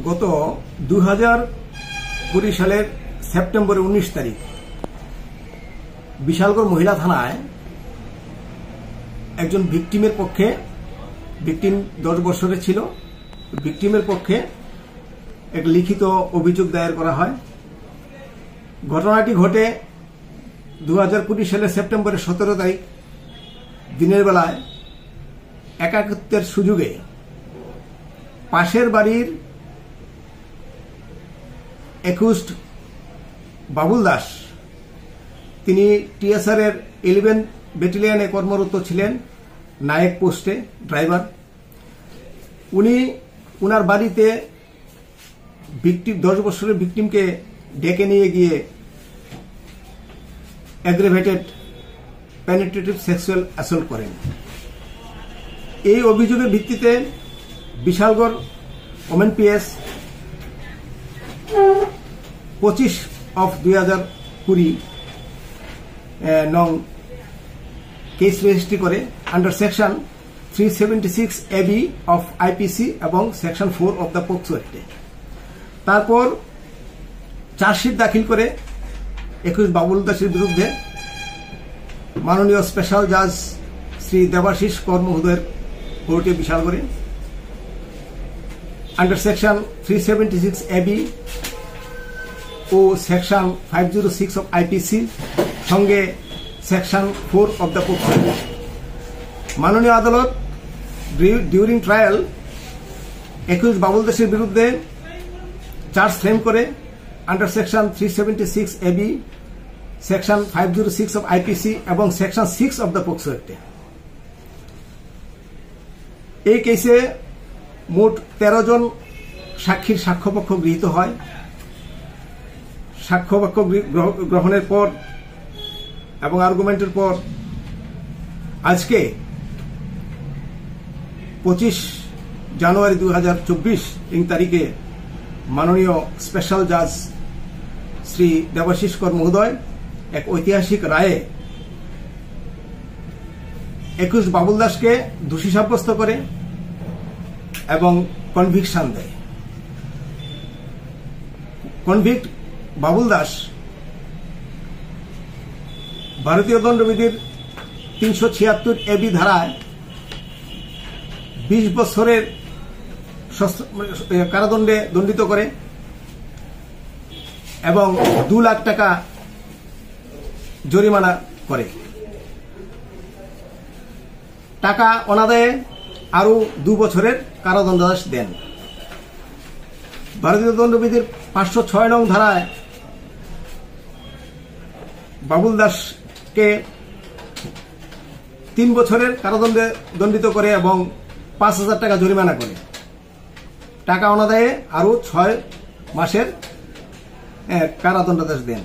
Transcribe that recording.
গত 2020 সালের সেপ্টেম্বরের 19 তারিখ বিশালগড় মহিলা থানায় একজন ভিকটিমের পক্ষে, ভিকটিম 10 বছরের ছিল, ভিকটিমের পক্ষে এক লিখিত অভিযোগ দায়ের করা হয়। ঘটনাটি ঘটে 2020 সালের সেপ্টেম্বরের 17 তারিখ দিনের বেলায় একাকিত্বের সুযোগে পাশের বাড়ির একুস্ট বাবুল দাস, তিনি টিএসআর এর 11 ব্যাটালিয়নে কর্মরত ছিলেন, নায়ক পোস্টে ড্রাইভার। উনি উনার বাড়িতে 10 বছরের ভিকটিমকে ডেকে নিয়ে গিয়ে অ্যাগ্রেভেটেড পেনিট্রেটিভ সেক্সুয়াল অ্যাসল্ট করেন। এই অভিযোগের ভিত্তিতে বিশালগড় ওমেন পিএস 25/2020 নং কেস রেজিস্ট্রি করে under section 376 AB of IPC এবং সেকশন 4 অফ দ্য পোক্সো অ্যাক্টে। তারপর চার্জশিট দাখিল করে একুস্ট বাবুল দাসের বিরুদ্ধে মাননীয় স্পেশাল জাজ শ্রী দেবাশিস কর মহোদয়ের কোর্টে বিশালগড়ে আন্ডার সেকশন 376 AB ও সেকশন 506 অফ আইপিসি সঙ্গে সেকশন 4 অফ দ্য পোক্সো। মাননীয় আদালত ডিউরিং ট্রায়াল একুস্ট বাবুল দাসের বিরুদ্ধে চার্জ ফ্রেম করে under section 376 AB, section 506 of IPC এবং সেকশন 6 অফ দ্য পোক্সো অ্যাক্টে। এই কেসে মোট 13 জন সাক্ষীর সাক্ষ্যপক্ষ গৃহীত হয়। সাক্ষ্যপক্ষ গ্রহণের পর এবং আর্গুমেন্টের পর আজকে 25 জানুয়ারি 2024 তারিখে মাননীয় স্পেশাল জাজ শ্রী দেবাশিস কর মহোদয় এক ঐতিহাসিক রায়ে একুস্ট বাবুল দাসকে দোষী সাব্যস্ত করে এবং কনভিকশন দেয়। কনভিক্ট বাবুল দাস ভারতীয় দণ্ডবিধির 376 AB ধারায় 20 বছরের কারাদণ্ডে দণ্ডিত করে এবং 2 লাখ টাকা জরিমানা করে। টাকা অনাদায়ে আরো 2 বছরের কারাদণ্ডাদেশ দেন। ভারতীয় দণ্ডবিধির 506 নং ধারায় বাবুল দাসকে 3 বছরের কারাদণ্ডে দণ্ডিত করে এবং 5,000 টাকা জরিমানা করে। টাকা অনাদায়ে আরো 6 মাসের কারাদণ্ডাদেশ দেন।